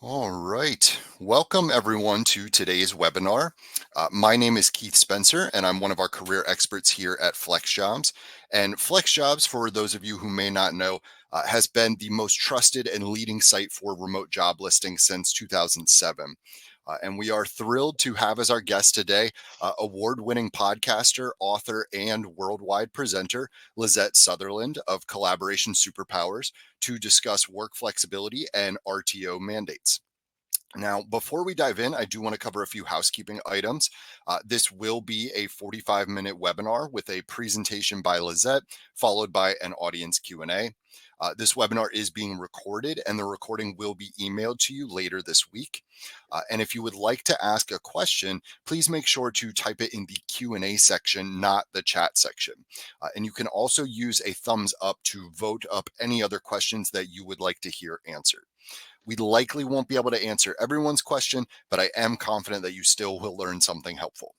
All right. Welcome, everyone, to today's webinar. My name is Keith Spencer, and I'm one of our career experts here at FlexJobs. And FlexJobs, for those of you who may not know, has been the most trusted and leading site for remote job listings since 2007. And we are thrilled to have as our guest today award-winning podcaster, author, and worldwide presenter, Lisette Sutherland of Collaboration Superpowers, to discuss work flexibility and RTO mandates. Now, before we dive in, I do want to cover a few housekeeping items. This will be a 45-minute webinar with a presentation by Lisette, followed by an audience Q&A. This webinar is being recorded, and the recording will be emailed to you later this week. And if you would like to ask a question, please make sure to type it in the Q&A section, not the chat section. And you can also use a thumbs up to vote up any other questions that you would like to hear answered. We likely won't be able to answer everyone's question, but I am confident that you still will learn something helpful.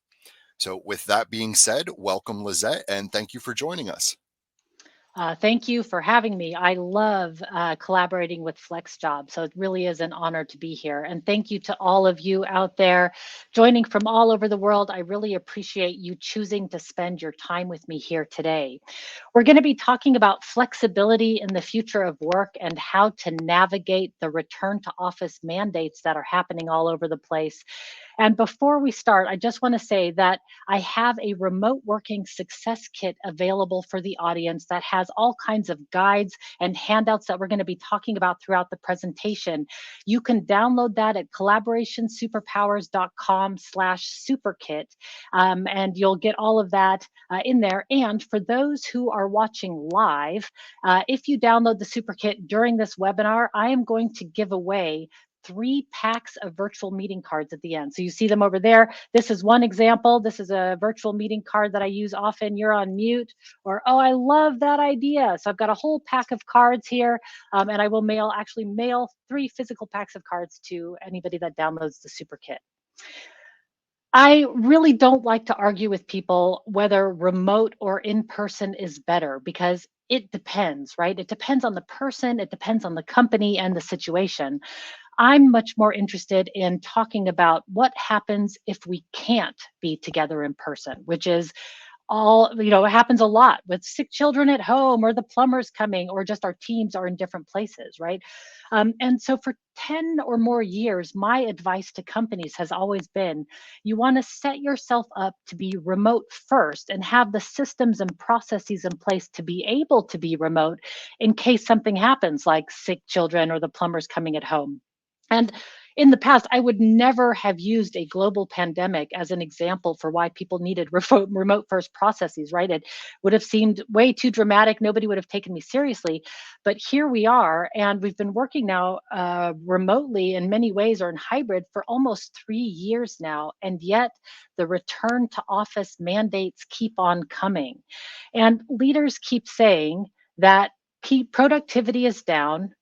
So with that being said, welcome Lisette, and thank you for joining us. Thank you for having me. I love collaborating with FlexJobs, so it really is an honor to be here. And thank you to all of you out there joining from all over the world. I really appreciate you choosing to spend your time with me here today. We're going to be talking about flexibility in the future of work and how to navigate the return to office mandates that are happening all over the place. And before we start, I just want to say that I have a remote working success kit available for the audience that has all kinds of guides and handouts that we're going to be talking about throughout the presentation. You can download that at collaborationsuperpowers.com/superkit, and you'll get all of that in there. And for those who are watching live, if you download the super kit during this webinar, I am going to give away 3 packs of virtual meeting cards at the end. So you see them over there. This is one example. This is a virtual meeting card that I use often. You're on mute, or, oh, I love that idea. So I've got a whole pack of cards here, and I will actually mail 3 physical packs of cards to anybody that downloads the super kit. I really don't like to argue with people whether remote or in person is better because it depends, right? It depends on the person, it depends on the company and the situation. I'm much more interested in talking about what happens if we can't be together in person, which is it happens a lot with sick children at home or the plumbers coming or just our teams are in different places, right? And so for 10 or more years, my advice to companies has always been you want to set yourself up to be remote first and have the systems and processes in place to be able to be remote in case something happens, like sick children or the plumbers coming at home. And in the past, I would never have used a global pandemic as an example for why people needed remote first processes, right? It would have seemed way too dramatic. Nobody would have taken me seriously. But here we are, and we've been working now remotely in many ways or in hybrid for almost 3 years now. And yet the return to office mandates keep on coming. And leaders keep saying that productivity is down,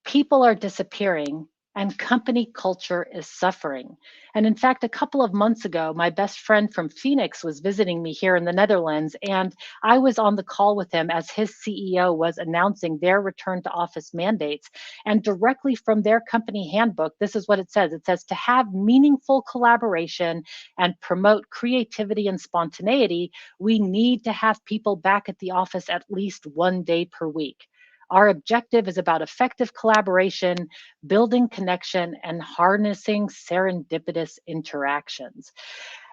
people are disappearing, and company culture is suffering. And in fact, a couple of months ago, my best friend from Phoenix was visiting me here in the Netherlands, and I was on the call with him as his CEO was announcing their return to office mandates. And directly from their company handbook, this is what it says: it says to have meaningful collaboration and promote creativity and spontaneity, we need to have people back at the office at least 1 day per week. Our objective is about effective collaboration, building connection, and harnessing serendipitous interactions.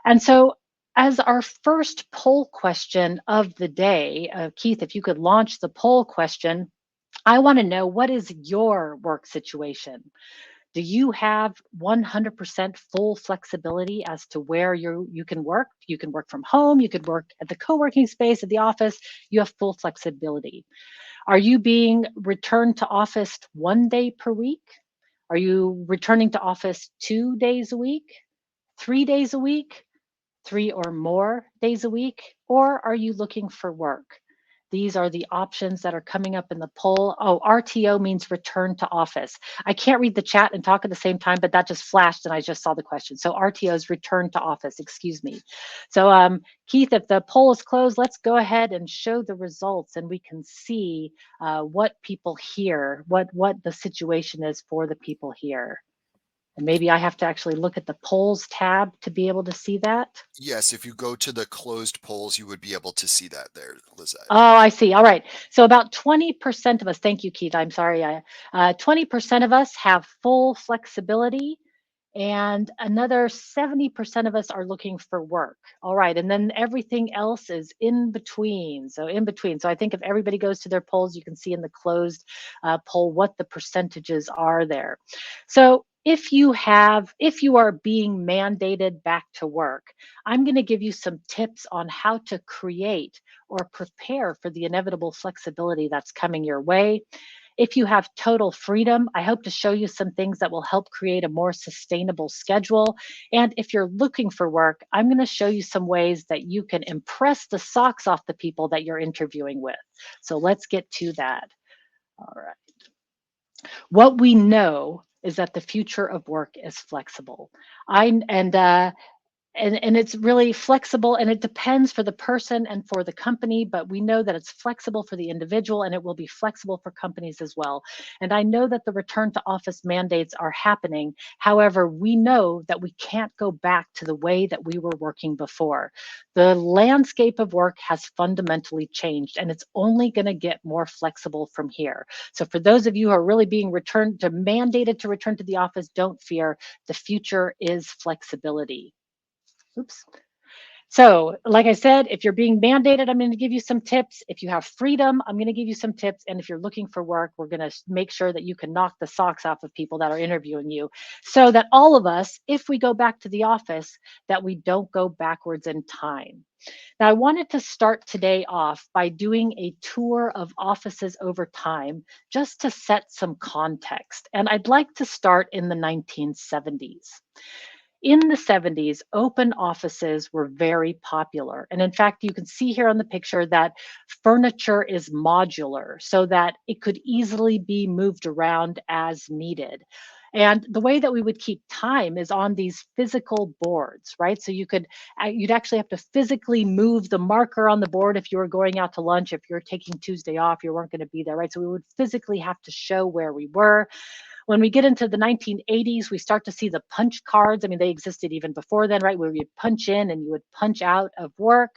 And so, as our first poll question of the day, Keith, if you could launch the poll question, I want to know, what is your work situation? Do you have 100% full flexibility as to where you can work? You can work from home, you could work at the co-working space, at the office, you have full flexibility. Are you being returned to office 1 day per week? Are you returning to office 2 days a week, 3 days a week, 3 or more days a week? Or are you looking for work? These are the options that are coming up in the poll. Oh, RTO means return to office. I can't read the chat and talk at the same time, but that just flashed and I just saw the question. So RTO is return to office, excuse me. So Keith, if the poll is closed, let's go ahead and show the results and we can see what people hear, what the situation is for the people here. And maybe I have to actually look at the polls tab to be able to see that. Yes, if you go to the closed polls, you would be able to see that there, Lizette. Oh, I see. All right. So about 20% of us, thank you, Keith. I'm sorry. 20% of us have full flexibility, and another 70% of us are looking for work. All right. And then everything else is in between. So, in between. So, I think if everybody goes to their polls, you can see in the closed poll what the percentages are there. So, if you are being mandated back to work, I'm going to give you some tips on how to create or prepare for the inevitable flexibility that's coming your way. If you have total freedom, I hope to show you some things that will help create a more sustainable schedule. And if you're looking for work, I'm going to show you some ways that you can impress the socks off the people that you're interviewing with. So let's get to that. All right. What we know is that the future of work is flexible. I and it's really flexible, and it depends for the person and for the company, but we know that it's flexible for the individual, and it will be flexible for companies as well. And I know that the return to office mandates are happening. However, we know that we can't go back to the way that we were working before. The landscape of work has fundamentally changed, and it's only going to get more flexible from here. So for those of you who are really being returned to mandated to return to the office, don't fear. The future is flexibility. Oops. So, like I said, if you're being mandated, I'm going to give you some tips. If you have freedom, I'm going to give you some tips. And if you're looking for work, we're going to make sure that you can knock the socks off of people that are interviewing you, so that all of us, if we go back to the office, that we don't go backwards in time. Now, I wanted to start today off by doing a tour of offices over time, just to set some context. And I'd like to start in the 1970s. In the 70s, open offices were very popular. And in fact, you can see here on the picture that furniture is modular so that it could easily be moved around as needed. And the way that we would keep time is on these physical boards, right? So you'd actually have to physically move the marker on the board if you were going out to lunch. If you're taking Tuesday off, you weren't going to be there, right? So we would physically have to show where we were. When we get into the 1980s, we start to see the punch cards. I mean, they existed even before then, right? Where you'd punch in and you would punch out of work.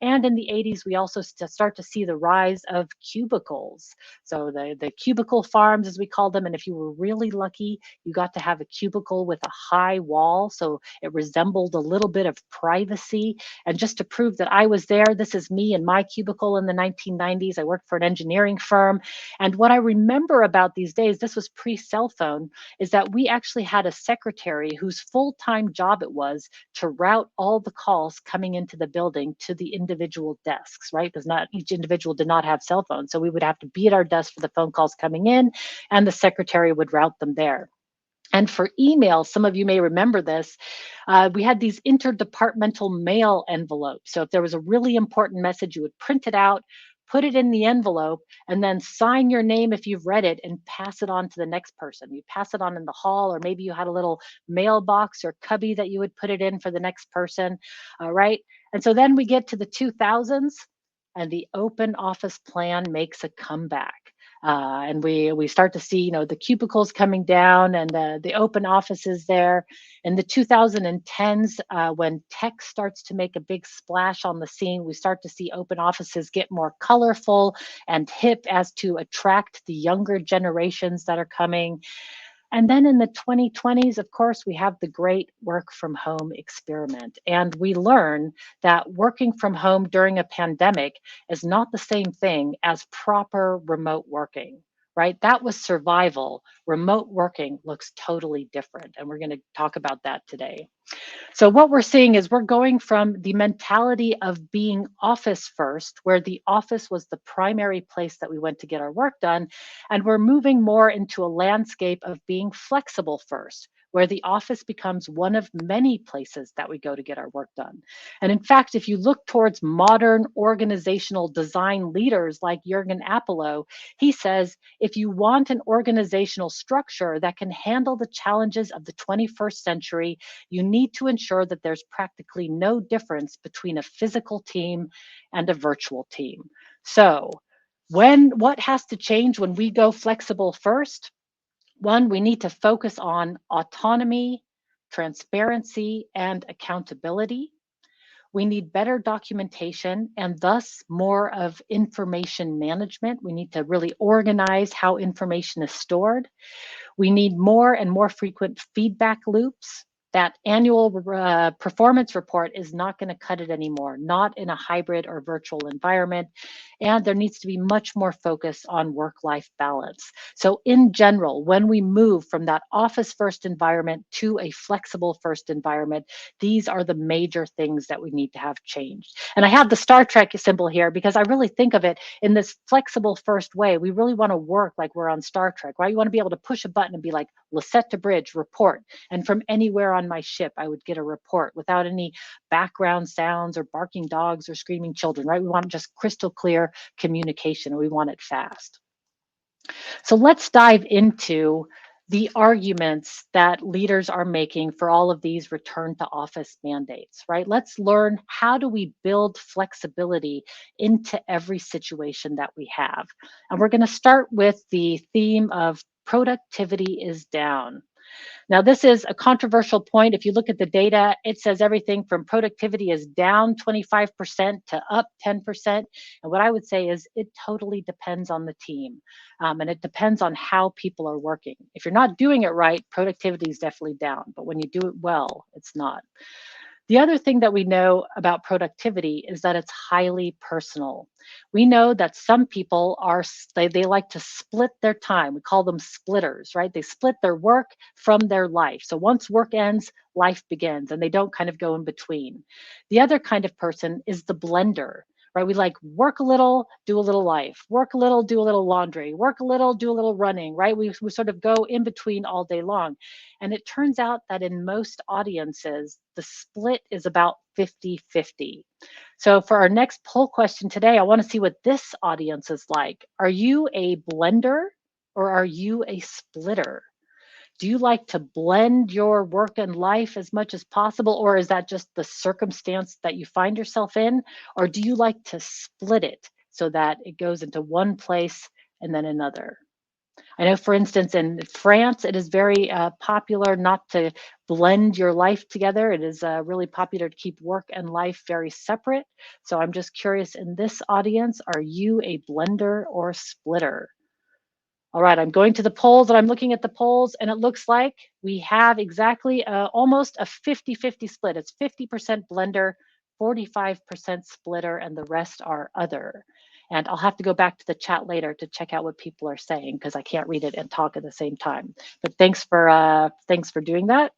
And in the 80s, we also start to see the rise of cubicles. So the cubicle farms, as we call them. And if you were really lucky, you got to have a cubicle with a high wall. So it resembled a little bit of privacy. And just to prove that I was there, this is me in my cubicle in the 1990s. I worked for an engineering firm. And what I remember about these days, this was pre cell phone, is that we actually had a secretary whose full time job it was to route all the calls coming into the building to the individual desks, right? Because not each individual did not have cell phones. So we would have to be at our desk for the phone calls coming in, and the secretary would route them there. And for email, some of you may remember this, we had these interdepartmental mail envelopes. So if there was a really important message, you would print it out, put it in the envelope, and then sign your name if you've read it and pass it on to the next person. You pass it on in the hall, or maybe you had a little mailbox or cubby that you would put it in for the next person. All right. And so then we get to the 2000s, and the open office plan makes a comeback. And we start to see, the cubicles coming down, and the open offices there. In the 2010s, when tech starts to make a big splash on the scene, we start to see open offices get more colorful and hip as to attract the younger generations that are coming. And then in the 2020s, of course, we have the great work from home experiment. And we learn that working from home during a pandemic is not the same thing as proper remote working, right? That was survival. Remote working looks totally different. And we're going to talk about that today. So, what we're seeing is we're going from the mentality of being office first, where the office was the primary place that we went to get our work done, and we're moving more into a landscape of being flexible first, where the office becomes one of many places that we go to get our work done. And in fact, if you look towards modern organizational design leaders like Jürgen Apollo, he says if you want an organizational structure that can handle the challenges of the 21st century, you need to ensure that there's practically no difference between a physical team and a virtual team. So, what has to change when we go flexible first? One, we need to focus on autonomy, transparency, and accountability. We need better documentation and thus more of information management. We need to really organize how information is stored. We need more and more frequent feedback loops. That annual performance report is not going to cut it anymore, not in a hybrid or virtual environment. And there needs to be much more focus on work life balance. So, in general, when we move from that office first environment to a flexible first environment, these are the major things that we need to have changed. And I have the Star Trek symbol here because I really think of it in this flexible first way. We really want to work like we're on Star Trek, right? You want to be able to push a button and be like, Lisette to Bridge, report. And from anywhere on my ship, I would get a report without any background sounds or barking dogs or screaming children, right? We want just crystal clear communication and we want it fast. So let's dive into the arguments that leaders are making for all of these return to office mandates, right? Let's learn, how do we build flexibility into every situation that we have? And we're going to start with the theme of productivity is down. Now, this is a controversial point. If you look at the data, it says everything from productivity is down 25% to up 10%. And what I would say is it totally depends on the team. And it depends on how people are working. If you're not doing it right, productivity is definitely down. But when you do it well, it's not. The other thing that we know about productivity is that it's highly personal. We know that some people they like to split their time. We call them splitters, right? They split their work from their life. So once work ends, life begins, and they don't kind of go in between. The other kind of person is the blender, right? We like work a little, do a little life, work a little, do a little laundry, work a little, do a little running, right? We sort of go in between all day long. And it turns out that in most audiences, the split is about 50-50. So for our next poll question today, I want to see what this audience is like. Are you a blender or are you a splitter? Do you like to blend your work and life as much as possible, or is that just the circumstance that you find yourself in? Or do you like to split it so that it goes into one place and then another? I know, for instance, in France, it is very popular not to blend your life together. It is really popular to keep work and life very separate. So I'm just curious, in this audience, are you a blender or splitter? All right, I'm going to the polls and I'm looking at the polls, and it looks like we have exactly almost a 50-50 split. It's 50% blender, 45% splitter, and the rest are other. And I'll have to go back to the chat later to check out what people are saying because I can't read it and talk at the same time. But thanks for doing that.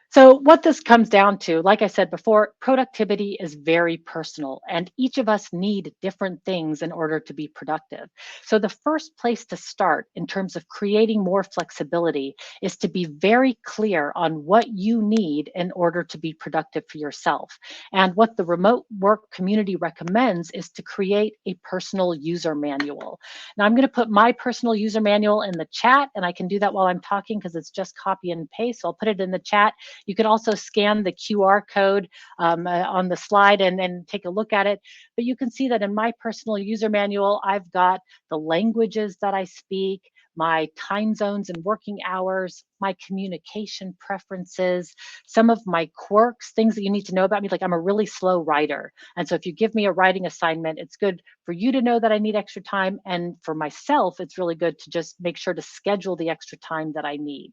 So, what this comes down to, like I said before, productivity is very personal, and each of us need different things in order to be productive. So, the first place to start in terms of creating more flexibility is to be very clear on what you need in order to be productive for yourself. And what the remote work community recommends is to create a personal user manual. Now, I'm going to put my personal user manual in the chat, and I can do that while I'm talking because it's just copy and paste. So, I'll put it in the chat. You can also scan the QR code on the slide and take a look at it. But you can see that in my personal user manual, I've got the languages that I speak, my time zones and working hours, my communication preferences, some of my quirks, things that you need to know about me. Like, I'm a really slow writer. And so if you give me a writing assignment, it's good for you to know that I need extra time. And for myself, it's really good to just make sure to schedule the extra time that I need.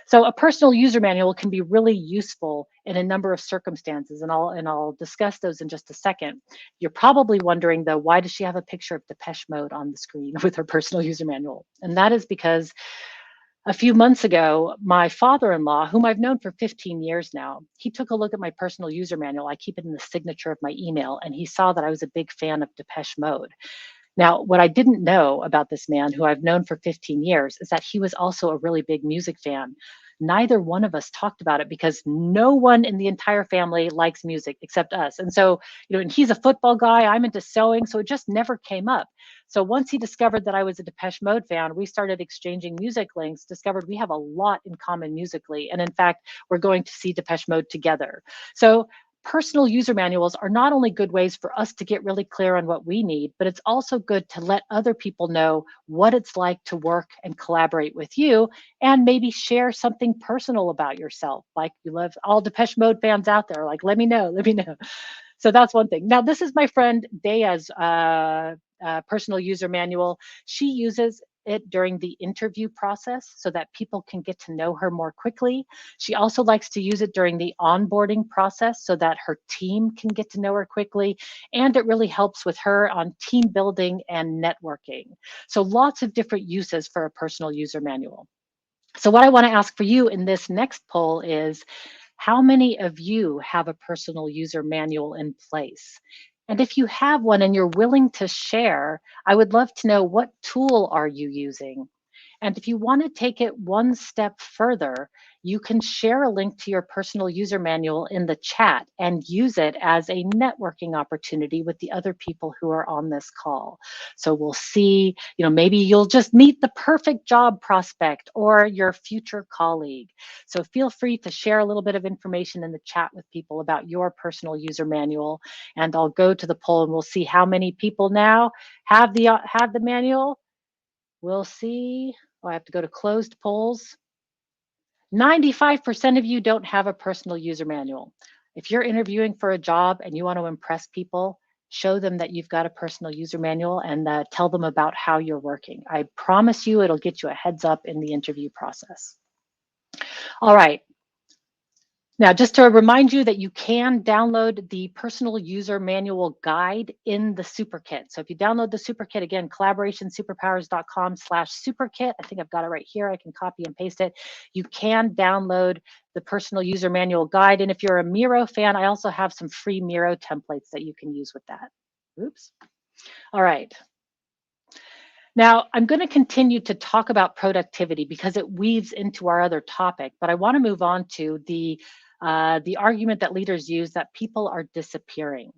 So a personal user manual can be really useful in a number of circumstances, and I'll discuss those in just a second. You're probably wondering though, why does she have a picture of Depeche Mode on the screen with her personal user manual? And that is because a few months ago, my father-in-law, whom I've known for 15 years now, he took a look at my personal user manual. I keep it in the signature of my email, and he saw that I was a big fan of Depeche Mode. Now, what I didn't know about this man, who I've known for 15 years, is that he was also a really big music fan. Neither one of us talked about it because no one in the entire family likes music except us. And so, and he's a football guy, I'm into sewing, so it just never came up. So once he discovered that I was a Depeche Mode fan, we started exchanging music links, discovered we have a lot in common musically. And in fact, we're going to see Depeche Mode together. So Personal user manuals are not only good ways for us to get really clear on what we need, but it's also good to let other people know what it's like to work and collaborate with you, and maybe share something personal about yourself. Like, you love all Depeche Mode fans out there, like, let me know, let me know. So that's one thing. Now, this is my friend Daya's personal user manual. She uses it during the interview process so that people can get to know her more quickly. She also likes to use it during the onboarding process so that her team can get to know her quickly. And it really helps with her on team building and networking. So lots of different uses for a personal user manual. So what I want to ask for you in this next poll is, how many of you have a personal user manual in place? And if you have one and you're willing to share, I would love to know, what tool are you using? And if you want to take it one step further, you can share a link to your personal user manual in the chat and use it as a networking opportunity with the other people who are on this call. So we'll see, maybe you'll just meet the perfect job prospect or your future colleague. So feel free to share a little bit of information in the chat with people about your personal user manual. And I'll go to the poll and we'll see how many people now have the manual. We'll see. Oh, I have to go to closed polls. 95% of you don't have a personal user manual. If you're interviewing for a job and you want to impress people, show them that you've got a personal user manual and tell them about how you're working. I promise you it'll get you a heads up in the interview process. All right. Now, just to remind you that you can download the personal user manual guide in the super kit. So if you download the super kit, again, collaborationsuperpowers.com/super kit. I think I've got it right here. I can copy and paste it. You can download the personal user manual guide. And if you're a Miro fan, I also have some free Miro templates that you can use with that. Oops. All right. Now, I'm going to continue to talk about productivity because it weaves into our other topic, but I want to move on to the argument that leaders use that people are disappearing.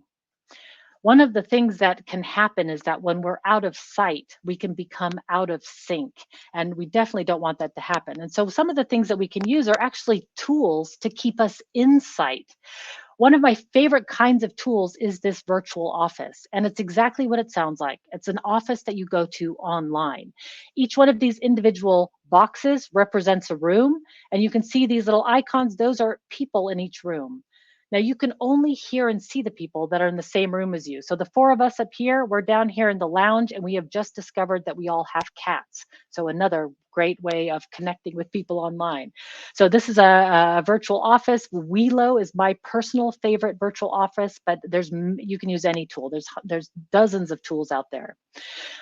One of the things that can happen is that when we're out of sight, we can become out of sync, and we definitely don't want that to happen. And so some of the things that we can use are actually tools to keep us in sight. One of my favorite kinds of tools is this virtual office, and it's exactly what it sounds like. It's an office that you go to online. Each one of these individual boxes represents a room, and you can see these little icons. Those are people in each room. Now, you can only hear and see the people that are in the same room as you. So the four of us up here, we're down here in the lounge, and we have just discovered that we all have cats. So another great way of connecting with people online. So this is a virtual office. Welo is my personal favorite virtual office, but you can use any tool. There's dozens of tools out there.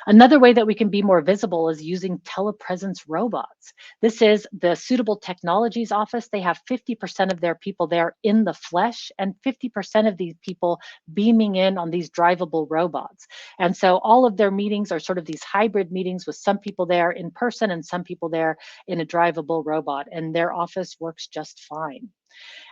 Another way that we can be more visible is using telepresence robots. This is the Suitable Technologies office. They have 50% of their people there in the flesh and 50% of these people beaming in on these drivable robots. And so all of their meetings are sort of these hybrid meetings with some people there in person and some people there in a drivable robot, and their office works just fine.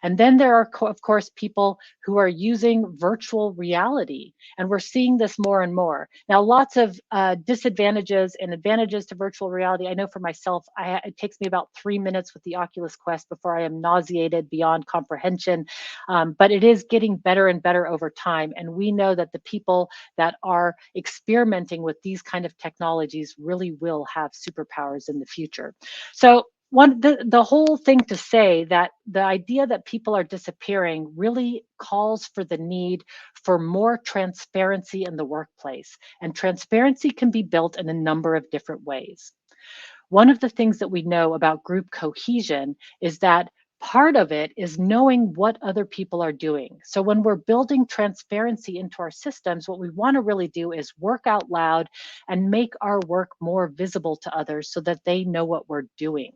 And then there are, of course, people who are using virtual reality, and we're seeing this more and more. Now, lots of disadvantages and advantages to virtual reality. I know for myself, it takes me about 3 minutes with the Oculus Quest before I am nauseated beyond comprehension, but it is getting better and better over time. And we know that the people that are experimenting with these kind of technologies really will have superpowers in the future. So the whole thing to say that the idea that people are disappearing really calls for the need for more transparency in the workplace. And transparency can be built in a number of different ways. One of the things that we know about group cohesion is that part of it is knowing what other people are doing. So when we're building transparency into our systems, what we want to really do is work out loud and make our work more visible to others so that they know what we're doing.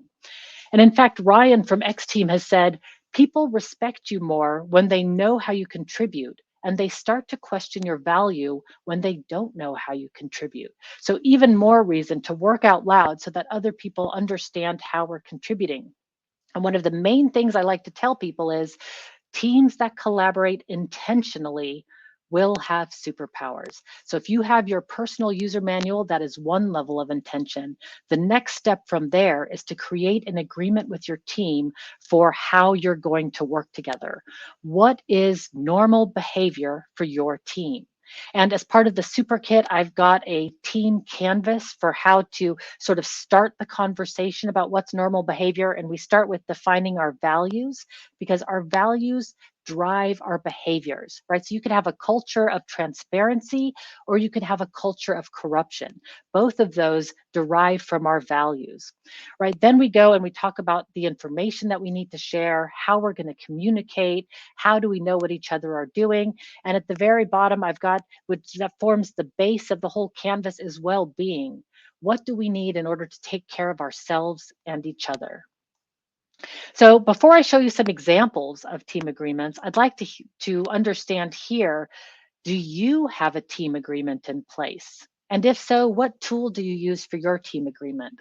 And in fact, Ryan from X Team has said, people respect you more when they know how you contribute, and they start to question your value when they don't know how you contribute. So even more reason to work out loud so that other people understand how we're contributing. And one of the main things I like to tell people is, teams that collaborate intentionally will have superpowers. So if you have your personal user manual, that is one level of intention. The next step from there is to create an agreement with your team for how you're going to work together. What is normal behavior for your team? And as part of the super kit, I've got a team canvas for how to sort of start the conversation about what's normal behavior. And we start with defining our values, because our values drive our behaviors, right? So you could have a culture of transparency, or you could have a culture of corruption. Both of those derive from our values, right? Then we go and we talk about the information that we need to share, how we're going to communicate, how do we know what each other are doing. And at the very bottom, I've got, which that forms the base of the whole canvas, is well-being. What do we need in order to take care of ourselves and each other? So before I show you some examples of team agreements, I'd like to understand here, do you have a team agreement in place? And if so, what tool do you use for your team agreement?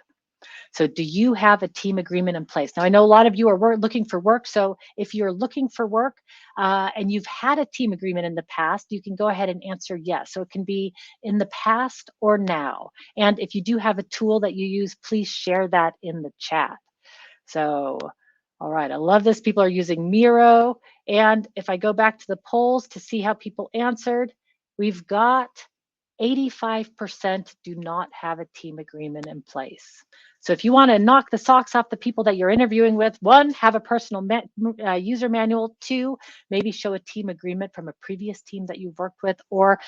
So do you have a team agreement in place? Now, I know a lot of you are looking for work. So if you're looking for work and you've had a team agreement in the past, you can go ahead and answer yes. So it can be in the past or now. And if you do have a tool that you use, please share that in the chat. So, all right, I love this. People are using Miro. And if I go back to the polls to see how people answered, we've got 85% do not have a team agreement in place. So if you want to knock the socks off the people that you're interviewing with, one, have a personal user manual. Two, maybe show a team agreement from a previous team that you've worked with, or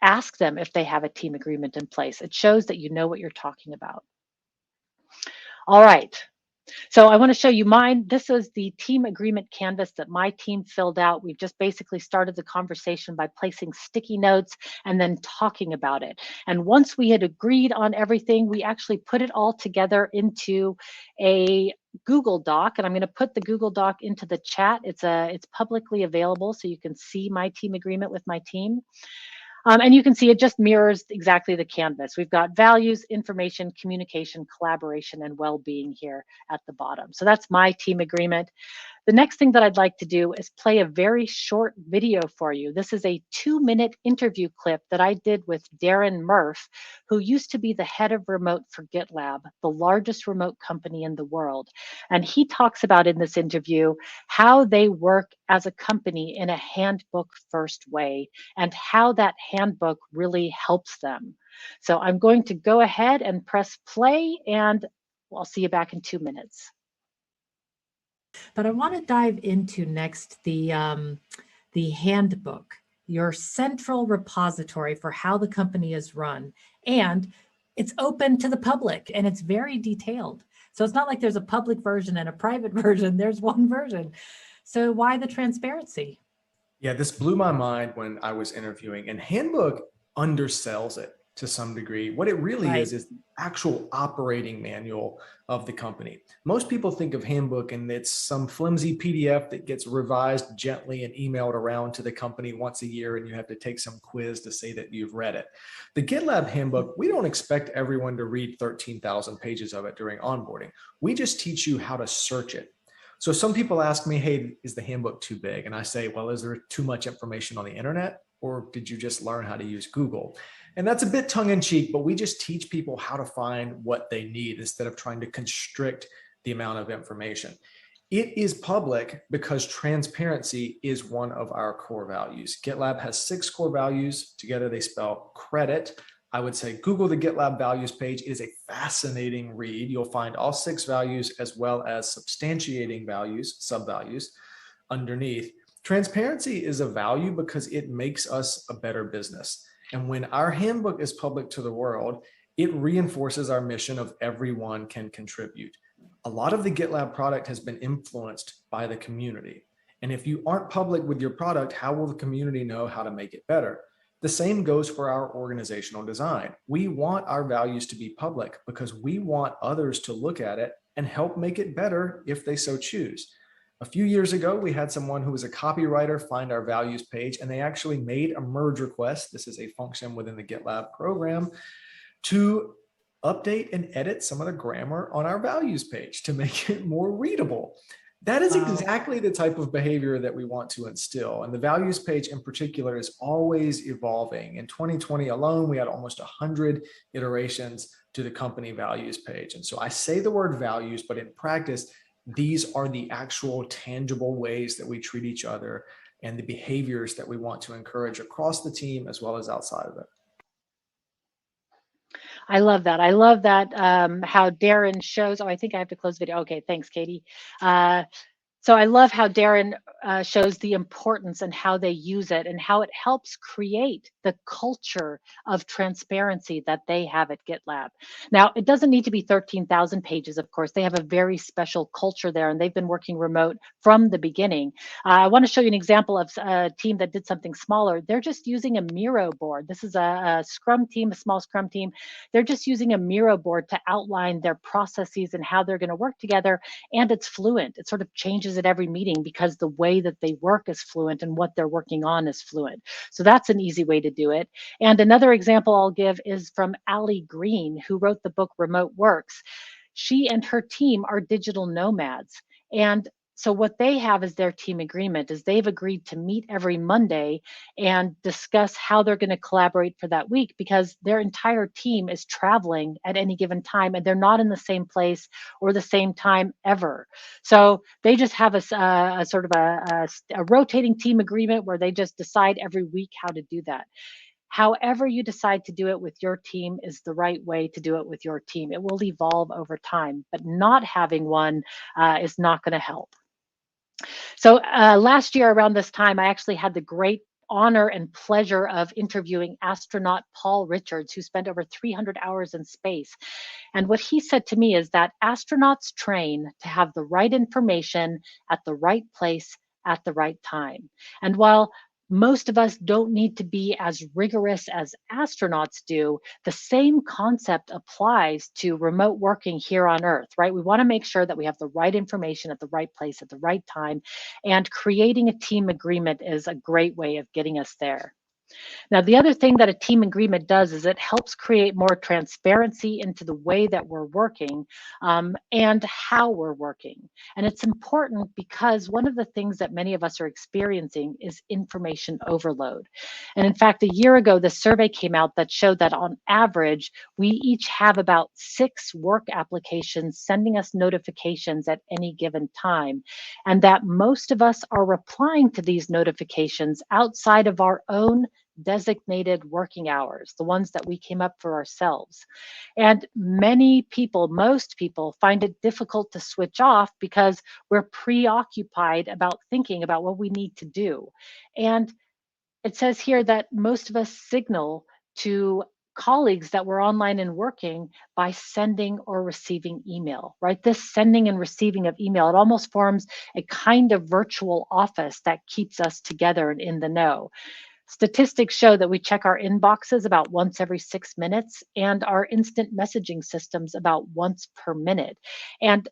ask them if they have a team agreement in place. It shows that you know what you're talking about. All right. So I want to show you mine. This is the team agreement canvas that my team filled out. We've just basically started the conversation by placing sticky notes and then talking about it. And once we had agreed on everything, we actually put it all together into a Google Doc, and I'm going to put the Google Doc into the chat. It's publicly available, so you can see my team agreement with my team. And you can see it just mirrors exactly the canvas. We've got values, information, communication, collaboration, and well-being here at the bottom. So that's my team agreement. The next thing that I'd like to do is play a very short video for you. This is a 2-minute interview clip that I did with Darren Murph, who used to be the head of remote for GitLab, the largest remote company in the world. And he talks about in this interview how they work as a company in a handbook first way and how that handbook really helps them. So I'm going to go ahead and press play, and I'll see you back in 2 minutes. But I want to dive into next the handbook, your central repository for how the company is run. And it's open to the public and it's very detailed. So it's not like there's a public version and a private version. There's one version. So why the transparency? Yeah, this blew my mind when I was interviewing, and handbook undersells it to some degree. What it really is the actual operating manual of the company. Most people think of handbook and it's some flimsy PDF that gets revised gently and emailed around to the company once a year, and you have to take some quiz to say that you've read it. The GitLab handbook, we don't expect everyone to read 13,000 pages of it during onboarding. We just teach you how to search it. So some people ask me, hey, is the handbook too big? And I say, well, is there too much information on the internet? Or did you just learn how to use Google? And that's a bit tongue in cheek, but we just teach people how to find what they need instead of trying to constrict the amount of information. It is public because transparency is one of our core values. GitLab has 6 core values. Together they spell credit. I would say Google the GitLab values page. It is a fascinating read. You'll find all 6 values as well as substantiating values, sub-values underneath. Transparency is a value because it makes us a better business. And when our handbook is public to the world, it reinforces our mission of everyone can contribute. A lot of the GitLab product has been influenced by the community. And if you aren't public with your product, how will the community know how to make it better? The same goes for our organizational design. We want our values to be public because we want others to look at it and help make it better if they so choose. A few years ago, we had someone who was a copywriter find our values page, and they actually made a merge request. This is a function within the GitLab program to update and edit some of the grammar on our values page to make it more readable. That is Wow. exactly the type of behavior that we want to instill. And the values page in particular is always evolving. In 2020 alone, we had almost 100 iterations to the company values page. And so I say the word values, but in practice, these are the actual tangible ways that we treat each other and the behaviors that we want to encourage across the team as well as outside of it. I love that. I love that how Darren shows. Oh, I think I have to close the video. Okay, thanks, Katie. So I love how Darren shows the importance and how they use it and how it helps create the culture of transparency that they have at GitLab. Now, it doesn't need to be 13,000 pages, of course. They have a very special culture there, and they've been working remote from the beginning. I want to show you an example of a team that did something smaller. They're just using a Miro board. This is a Scrum team, a small Scrum team. They're just using a Miro board to outline their processes and how they're going to work together, and it's fluent. It sort of changes at every meeting because the way that they work is fluent and what they're working on is fluent. So that's an easy way to do it. And another example I'll give is from Allie Green, who wrote the book Remote Works. She and her team are digital nomads. And so what they have as their team agreement is they've agreed to meet every Monday and discuss how they're going to collaborate for that week, because their entire team is traveling at any given time and they're not in the same place or the same time ever. So they just have a sort of a rotating team agreement where they just decide every week how to do that. However you decide to do it with your team is the right way to do it with your team. It will evolve over time, but not having one is not going to help. So last year around this time, I actually had the great honor and pleasure of interviewing astronaut Paul Richards, who spent over 300 hours in space. And what he said to me is that astronauts train to have the right information at the right place at the right time. And while most of us don't need to be as rigorous as astronauts do, the same concept applies to remote working here on Earth, right? We want to make sure that we have the right information at the right place at the right time, and creating a team agreement is a great way of getting us there. Now, the other thing that a team agreement does is it helps create more transparency into the way that we're working and how we're working. And it's important because one of the things that many of us are experiencing is information overload. And in fact, a year ago, the survey came out that showed that on average, we each have about 6 work applications sending us notifications at any given time. And that most of us are replying to these notifications outside of our own designated working hours, the ones that we came up for ourselves. And many people, most people, find it difficult to switch off because we're preoccupied about thinking about what we need to do. And it says here that most of us signal to colleagues that we're online and working by sending or receiving email, right? This sending and receiving of email, it almost forms a kind of virtual office that keeps us together and in the know. Statistics show that we check our inboxes about once every 6 minutes and our instant messaging systems about once per minute. And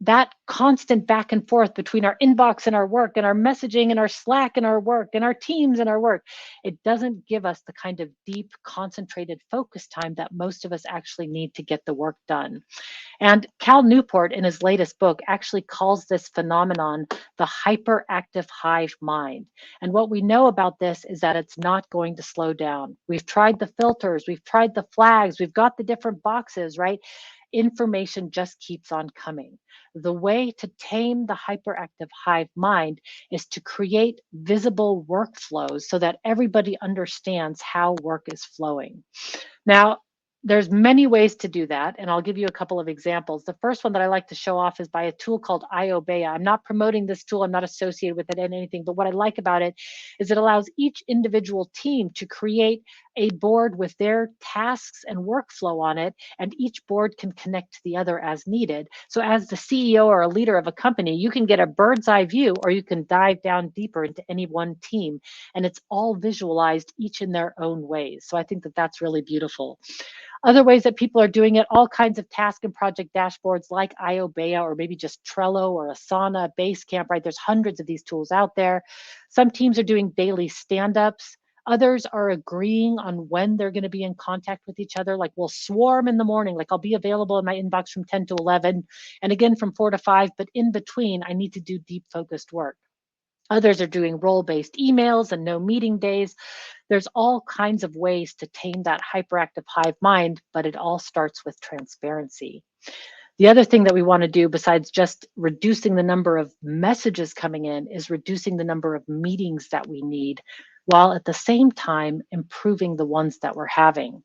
that constant back and forth between our inbox and our work and our messaging and our Slack and our work and our Teams and our work, it doesn't give us the kind of deep, concentrated focus time that most of us actually need to get the work done. And Cal Newport, in his latest book, actually calls this phenomenon the hyperactive hive mind. And what we know about this is that it's not going to slow down. We've tried the filters, we've tried the flags, we've got the different boxes, right? Information just keeps on coming. The way to tame the hyperactive hive mind is to create visible workflows so that everybody understands how work is flowing. Now, there's many ways to do that, and I'll give you a couple of examples. The first one that I like to show off is by a tool called IOBEA. I'm not promoting this tool, I'm not associated with it in anything, but what I like about it is it allows each individual team to create a board with their tasks and workflow on it, and each board can connect to the other as needed. So as the CEO or a leader of a company, you can get a bird's eye view, or you can dive down deeper into any one team, and it's all visualized each in their own ways. So I think that that's really beautiful. Other ways that people are doing it, all kinds of task and project dashboards like IOBEA, or maybe just Trello or Asana, Basecamp, right? There's hundreds of these tools out there. Some teams are doing daily stand-ups. Others are agreeing on when they're going to be in contact with each other. Like we'll swarm in the morning, like I'll be available in my inbox from 10 to 11 and again from 4 to 5, but in between, I need to do deep focused work. Others are doing role-based emails and no meeting days. There's all kinds of ways to tame that hyperactive hive mind, but it all starts with transparency. The other thing that we want to do, besides just reducing the number of messages coming in, is reducing the number of meetings that we need, while at the same time improving the ones that we're having.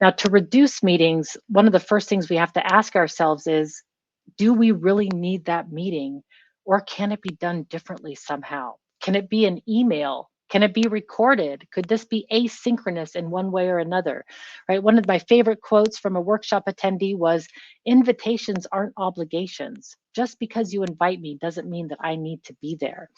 Now, to reduce meetings, one of the first things we have to ask ourselves is, do we really need that meeting, or can it be done differently somehow? Can it be an email? Can it be recorded? Could this be asynchronous in one way or another? Right? One of my favorite quotes from a workshop attendee was, invitations aren't obligations. Just because you invite me doesn't mean that I need to be there.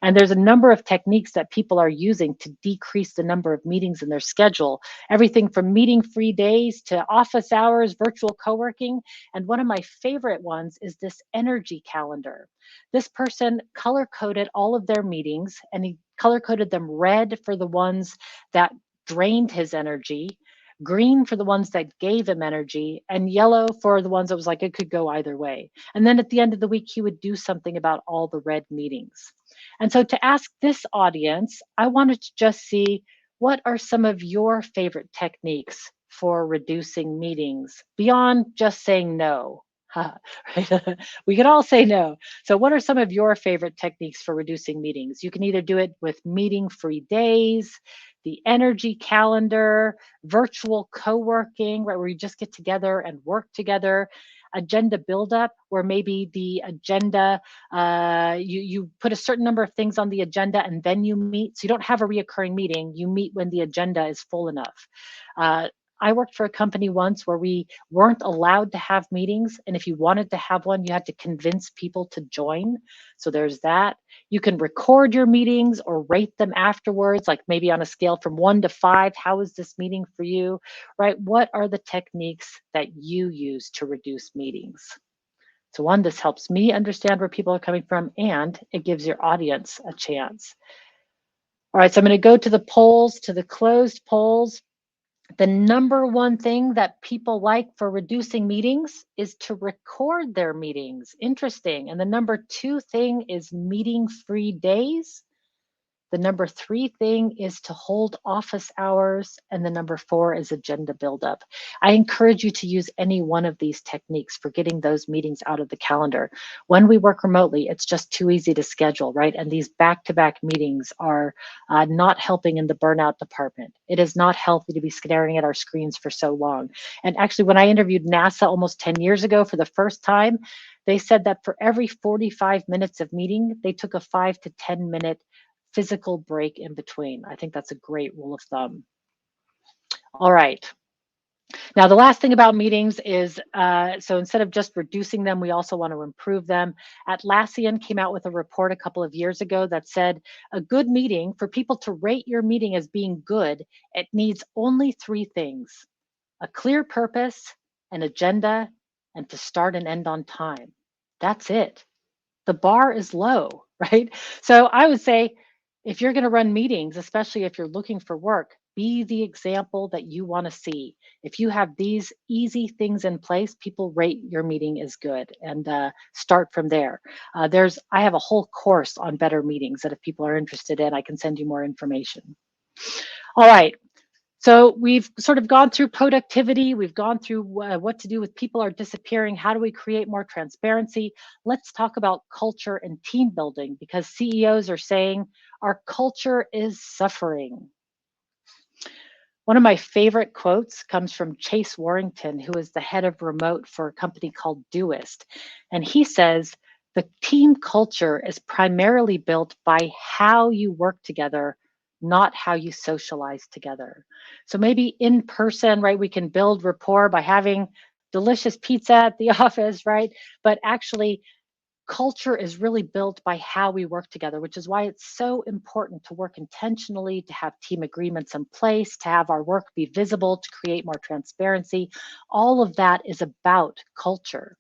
And there's a number of techniques that people are using to decrease the number of meetings in their schedule, everything from meeting-free days to office hours, virtual co-working. And one of my favorite ones is this energy calendar. This person color-coded all of their meetings, and he color-coded them red for the ones that drained his energy, green for the ones that gave him energy, and yellow for the ones that was like it could go either way. And then at the end of the week, he would do something about all the red meetings. And so to ask this audience, I wanted to just see, what are some of your favorite techniques for reducing meetings beyond just saying no? Right? We can all say no. So what are some of your favorite techniques for reducing meetings? You can either do it with meeting-free days, the energy calendar, virtual co-working, right, where you just get together and work together, agenda buildup, where maybe the agenda, you put a certain number of things on the agenda and then you meet. So you don't have a reoccurring meeting. You meet when the agenda is full enough. I worked for a company once where we weren't allowed to have meetings. And if you wanted to have one, you had to convince people to join. So there's that. You can record your meetings or rate them afterwards, like maybe on a scale from 1 to 5. How is this meeting for you, right? What are the techniques that you use to reduce meetings? So one, this helps me understand where people are coming from, and it gives your audience a chance. All right, so I'm going to go to the polls, to the closed polls. The number one thing that people like for reducing meetings is to record their meetings. Interesting. And the number two thing is meeting-free days. The number three thing is to hold office hours. And the number four is agenda buildup. I encourage you to use any one of these techniques for getting those meetings out of the calendar. When we work remotely, it's just too easy to schedule, right? And these back-to-back meetings are not helping in the burnout department. It is not healthy to be staring at our screens for so long. And actually, when I interviewed NASA almost 10 years ago for the first time, they said that for every 45 minutes of meeting, they took a 5 to 10 minute physical break in between. I think that's a great rule of thumb. All right. Now, the last thing about meetings is, so instead of just reducing them, we also want to improve them. Atlassian came out with a report a couple of years ago that said a good meeting, for people to rate your meeting as being good, it needs only three things: a clear purpose, an agenda, and to start and end on time. That's it. The bar is low, right? So I would say, if you're going to run meetings, especially if you're looking for work, be the example that you want to see. If you have these easy things in place, people rate your meeting as good, and start from there. I have a whole course on better meetings that if people are interested in, I can send you more information. All right. So we've sort of gone through productivity. We've gone through what to do with people are disappearing. How do we create more transparency? Let's talk about culture and team building, because CEOs are saying our culture is suffering. One of my favorite quotes comes from Chase Warrington, who is the head of remote for a company called Doist. And he says, the team culture is primarily built by how you work together, not how you socialize together. So maybe in person, right, we can build rapport by having delicious pizza at the office, right? But actually, culture is really built by how we work together, which is why it's so important to work intentionally, to have team agreements in place, to have our work be visible, to create more transparency. All of that is about culture.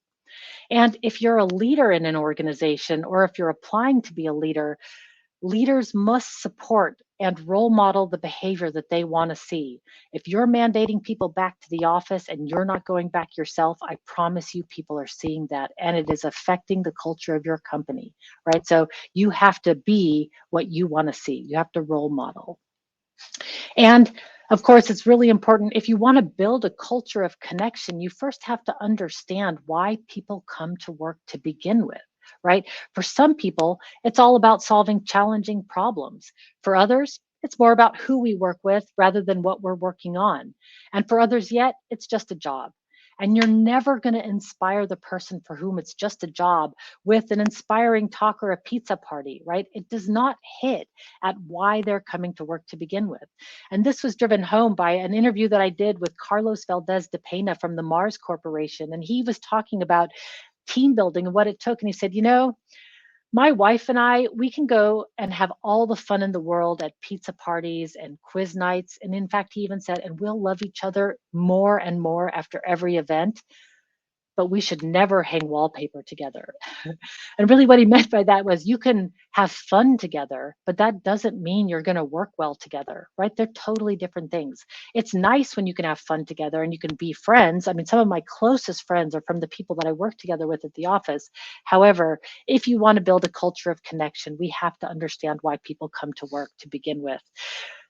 And if you're a leader in an organization, or if you're applying to be a leader, Leaders must support and role model the behavior that they want to see. If you're mandating people back to the office and you're not going back yourself, I promise you people are seeing that, and it is affecting the culture of your company, right? So you have to be what you want to see. You have to role model. And of course, it's really important if you want to build a culture of connection, you first have to understand why people come to work to begin with, right? For some people, it's all about solving challenging problems. For others, it's more about who we work with rather than what we're working on. And for others yet, it's just a job. And you're never going to inspire the person for whom it's just a job with an inspiring talk or a pizza party, right? It does not hit at why they're coming to work to begin with. And this was driven home by an interview that I did with Carlos Valdez de Pena from the Mars Corporation. And he was talking about team building and what it took. And he said, my wife and I, we can go and have all the fun in the world at pizza parties and quiz nights. And in fact, he even said, and we'll love each other more and more after every event, but we should never hang wallpaper together. And really what he meant by that was you can have fun together, but that doesn't mean you're going to work well together, right? They're totally different things. It's nice when you can have fun together and you can be friends. I mean, some of my closest friends are from the people that I work together with at the office. However, if you want to build a culture of connection, we have to understand why people come to work to begin with.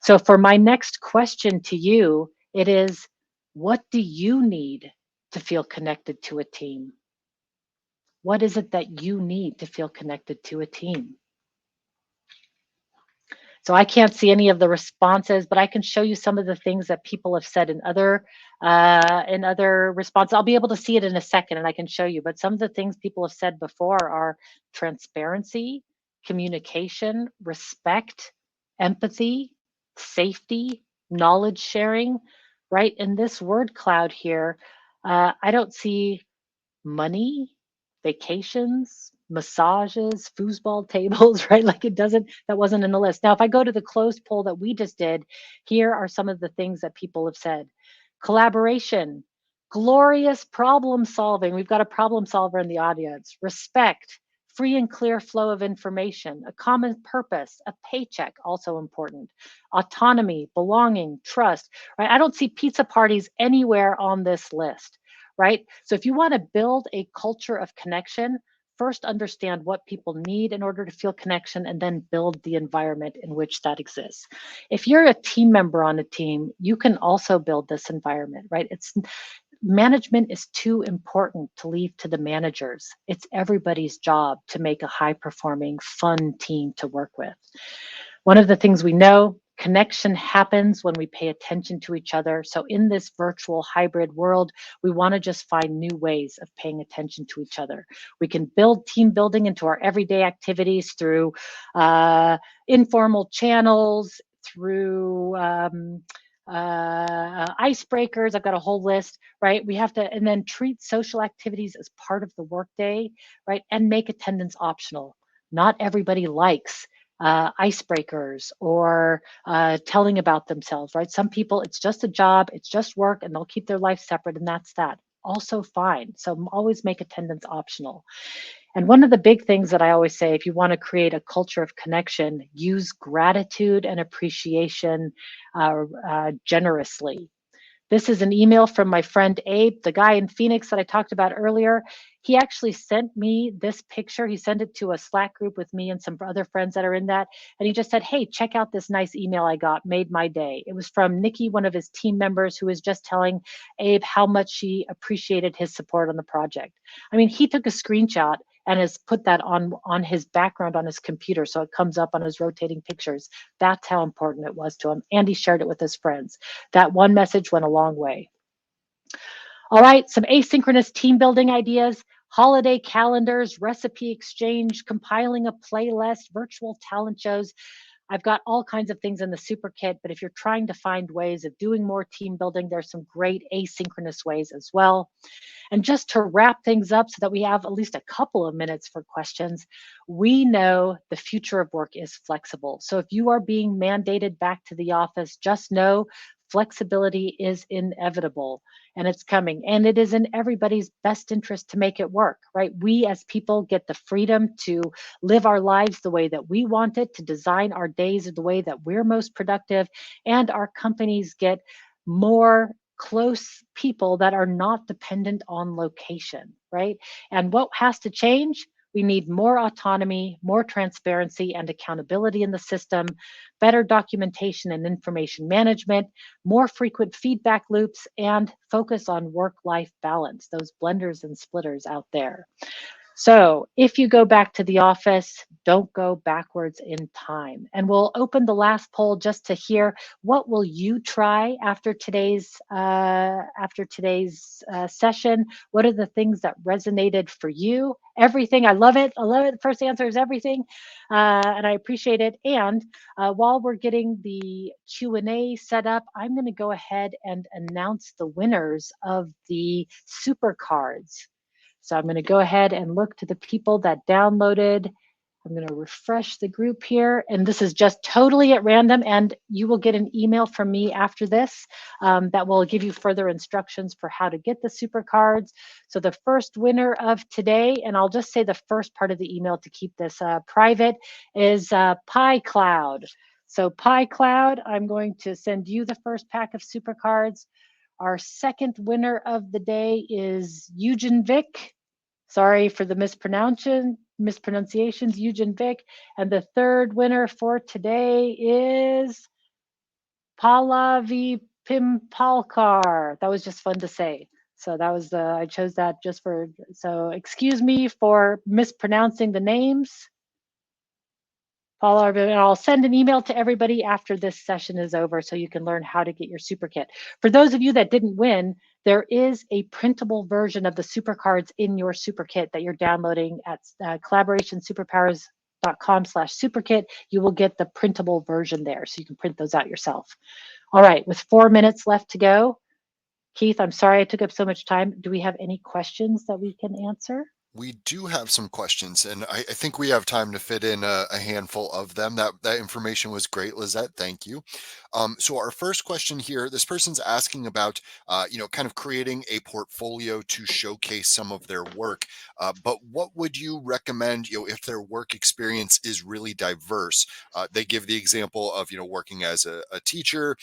So for my next question to you, it is, what do you need to feel connected to a team? What is it that you need to feel connected to a team? So I can't see any of the responses, but I can show you some of the things that people have said in other responses. I'll be able to see it in a second and I can show you, but some of the things people have said before are transparency, communication, respect, empathy, safety, knowledge sharing, right? In this word cloud here, I don't see money, vacations, massages, foosball tables, right? Like that wasn't in the list. Now, if I go to the closed poll that we just did, here are some of the things that people have said. Collaboration, glorious problem solving. We've got a problem solver in the audience. Respect, free and clear flow of information, a common purpose, a paycheck, also important. Autonomy, belonging, trust, right? I don't see pizza parties anywhere on this list, right? So if you want to build a culture of connection, first understand what people need in order to feel connection and then build the environment in which that exists. If you're a team member on a team, you can also build this environment, right? Management is too important to leave to the managers. It's everybody's job to make a high performing, fun team to work with. One of the things we know, connection happens when we pay attention to each other. So in this virtual hybrid world, we want to just find new ways of paying attention to each other. We can build team building into our everyday activities through informal channels, through icebreakers. I've got a whole list, right? We have to, and then treat social activities as part of the workday, right? And make attendance optional. Not everybody likes icebreakers or telling about themselves, right? Some people, it's just a job, it's just work, and they'll keep their life separate, and that's that. Also fine. So always make attendance optional. And one of the big things that I always say, if you want to create a culture of connection, use gratitude and appreciation generously. This is an email from my friend Abe, the guy in Phoenix that I talked about earlier. He actually sent me this picture. He sent it to a Slack group with me and some other friends that are in that. And he just said, hey, check out this nice email I got, made my day. It was from Nikki, one of his team members, who was just telling Abe how much she appreciated his support on the project. I mean, he took a screenshot and has put that on his background on his computer, so it comes up on his rotating pictures. That's how important it was to him. And he shared it with his friends. That one message went a long way. All right, some asynchronous team building ideas: holiday calendars, recipe exchange, compiling a playlist, virtual talent shows. I've got all kinds of things in the super kit, but if you're trying to find ways of doing more team building, there's some great asynchronous ways as well. And just to wrap things up so that we have at least a couple of minutes for questions, we know the future of work is flexible. So if you are being mandated back to the office, just know Flexibility is inevitable and it's coming. And it is in everybody's best interest to make it work, right? We as people get the freedom to live our lives the way that we want it, to design our days the way that we're most productive. And our companies get more close people that are not dependent on location, right? And what has to change? We need more autonomy, more transparency and accountability in the system, better documentation and information management, more frequent feedback loops, and focus on work-life balance, those blenders and splitters out there. So if you go back to the office, don't go backwards in time. And we'll open the last poll just to hear what will you try after today's session. What are the things that resonated for you? Everything. I love it. I love it. The first answer is everything, and I appreciate it. And while we're getting the Q&A set up, I'm going to go ahead and announce the winners of the super cards. So I'm going to go ahead and look to the people that downloaded. I'm going to refresh the group here. And this is just totally at random. And you will get an email from me after this that will give you further instructions for how to get the super cards. So the first winner of today, and I'll just say the first part of the email to keep this private, is Pie Cloud. So Pie Cloud, I'm going to send you the first pack of super cards. Our second winner of the day is Eugen Vic. Sorry for the mispronunciations, Eugen Vic. And the third winner for today is Pallavi Pimpalkar. That was just fun to say. So that was I chose that just for, so excuse me for mispronouncing the names. Paula, and I'll send an email to everybody after this session is over so you can learn how to get your super kit. For those of you that didn't win, there is a printable version of the super cards in your super kit that you're downloading at collaborationsuperpowers.com/superkit. You will get the printable version there, so you can print those out yourself. All right, with 4 minutes left to go, Keith, I'm sorry I took up so much time. Do we have any questions that we can answer? We do have some questions, and I think we have time to fit in a handful of them. That information was great, Lizette. Thank you. So our first question here, this person's asking about, kind of creating a portfolio to showcase some of their work. But what would you recommend, if their work experience is really diverse? They give the example of, working as a teacher,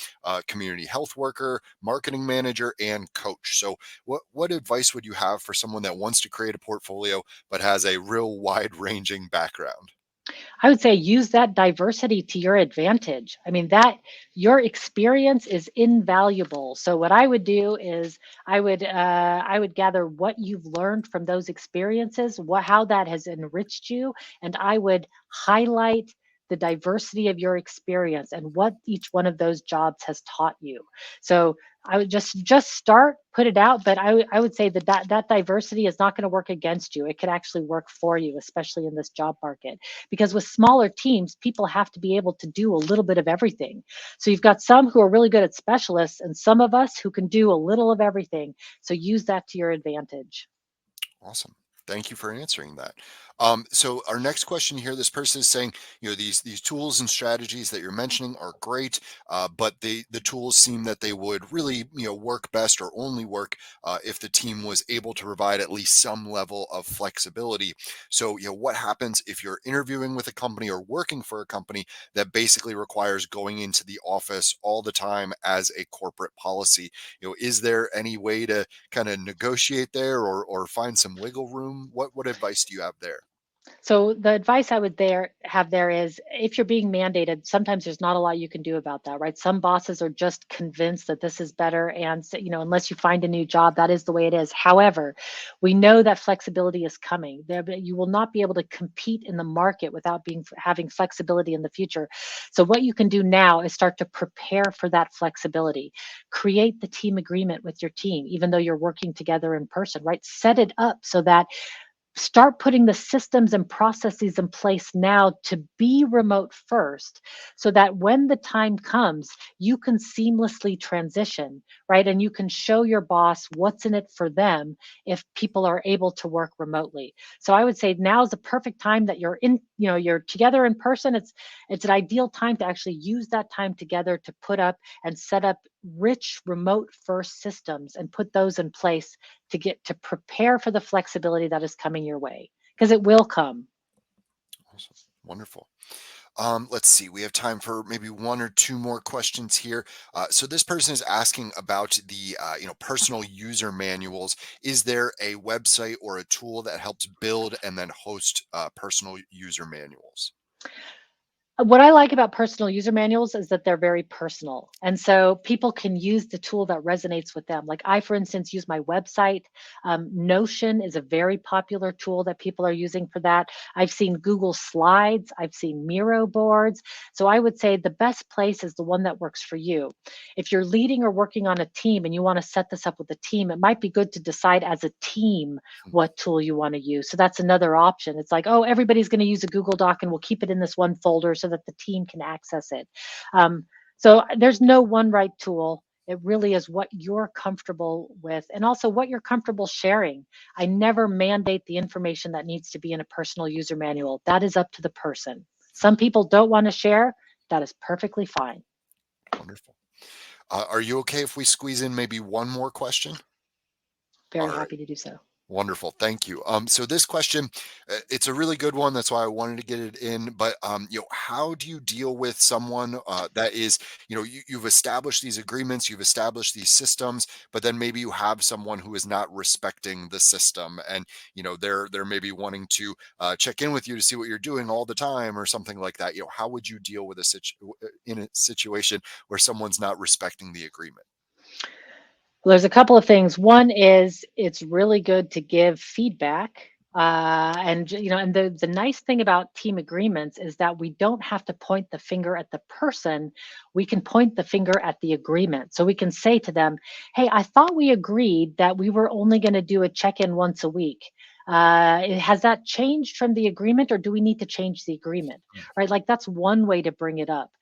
community health worker, marketing manager, and coach. So what advice would you have for someone that wants to create a portfolio but has a real wide-ranging background? I would say use that diversity to your advantage. I mean, that your experience is invaluable. So what I would do is I would gather what you've learned from those experiences, how that has enriched you, and I would highlight the diversity of your experience and what each one of those jobs has taught you. So I would just start, put it out, but I would say that diversity is not going to work against you. It could actually work for you, especially in this job market. Because with smaller teams, people have to be able to do a little bit of everything. So you've got some who are really good at specialists and some of us who can do a little of everything. So use that to your advantage. Awesome. Thank you for answering that. So our next question here, this person is saying, these tools and strategies that you're mentioning are great, but the tools seem that they would really, work best or only work if the team was able to provide at least some level of flexibility. So, what happens if you're interviewing with a company or working for a company that basically requires going into the office all the time as a corporate policy? Is there any way to kind of negotiate there or find some wiggle room? What advice do you have there? So the advice I would have there is if you're being mandated, sometimes there's not a lot you can do about that, right? Some bosses are just convinced that this is better. And, unless you find a new job, that is the way it is. However, we know that flexibility is coming. You will not be able to compete in the market without having flexibility in the future. So what you can do now is start to prepare for that flexibility. Create the team agreement with your team, even though you're working together in person, right? Set it up so that start putting the systems and processes in place now to be remote first so that when the time comes, you can seamlessly transition, right? And you can show your boss what's in it for them if people are able to work remotely. So I would say now is the perfect time that you're together in person. It's an ideal time to actually use that time together to put up and set up rich remote first systems and put those in place to prepare for the flexibility that is coming your way, because it will come. Awesome. Wonderful. Let's see. We have time for maybe one or two more questions here. So this person is asking about the personal user manuals. Is there a website or a tool that helps build and then host personal user manuals? What I like about personal user manuals is that they're very personal. And so people can use the tool that resonates with them. Like I, for instance, use my website. Notion is a very popular tool that people are using for that. I've seen Google Slides. I've seen Miro boards. So I would say the best place is the one that works for you. If you're leading or working on a team and you want to set this up with a team, it might be good to decide as a team Hmm. what tool you want to use. So that's another option. It's like, oh, everybody's going to use a Google Doc and we'll keep it in this one folder so that the team can access it. So there's no one right tool. It really is what you're comfortable with and also what you're comfortable sharing. I never mandate the information that needs to be in a personal user manual. That is up to the person. Some people don't want to share. That is perfectly fine. Wonderful. Are you okay if we squeeze in maybe one more question? All Very right. happy to do so. Wonderful. Thank you. So this question, it's a really good one. That's why I wanted to get it in. But how do you deal with someone that is, you've established these agreements, you've established these systems, but then maybe you have someone who is not respecting the system, and they're maybe wanting to check in with you to see what you're doing all the time or something like that. How would you deal with in a situation where someone's not respecting the agreement? Well, there's a couple of things. One is it's really good to give feedback. And the nice thing about team agreements is that we don't have to point the finger at the person. We can point the finger at the agreement. So we can say to them, "Hey, I thought we agreed that we were only going to do a check-in once a week. Has that changed from the agreement, or do we need to change the agreement?" Mm. Right? Like that's one way to bring it up.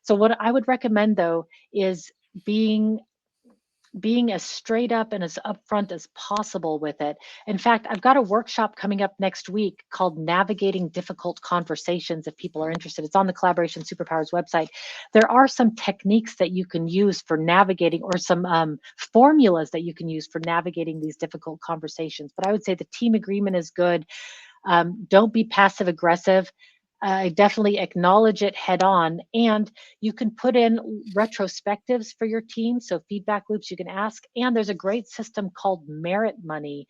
So what I would recommend though is being as straight up and as upfront as possible with it. In fact, I've got a workshop coming up next week called Navigating Difficult Conversations if people are interested. It's on the Collaboration Superpowers website. There are some techniques that you can use for navigating, or some formulas that you can use for navigating these difficult conversations. But I would say the team agreement is good. Don't be passive aggressive. Definitely acknowledge it head on. And you can put in retrospectives for your team. So feedback loops you can ask. And there's a great system called Merit Money.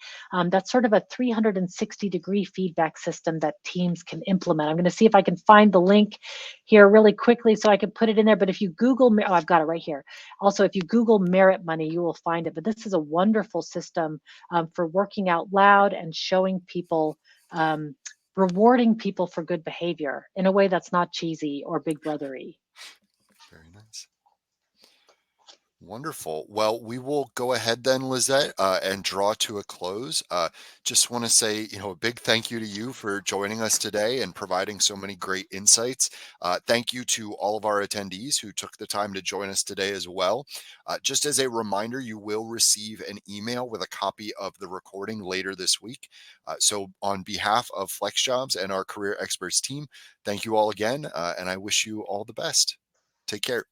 That's sort of a 360-degree feedback system that teams can implement. I'm going to see if I can find the link here really quickly so I can put it in there. But if you Google, oh, I've got it right here. Also, if you Google Merit Money, you will find it. But this is a wonderful system for working out loud and showing people, um, rewarding people for good behavior in a way that's not cheesy or big brothery. Very nice. Wonderful. Well, we will go ahead then, Lizette, and draw to a close. Just want to say, a big thank you to you for joining us today and providing so many great insights. Thank you to all of our attendees who took the time to join us today as well. Just as a reminder, you will receive an email with a copy of the recording later this week. So, on behalf of FlexJobs and our career experts team, thank you all again, and I wish you all the best. Take care.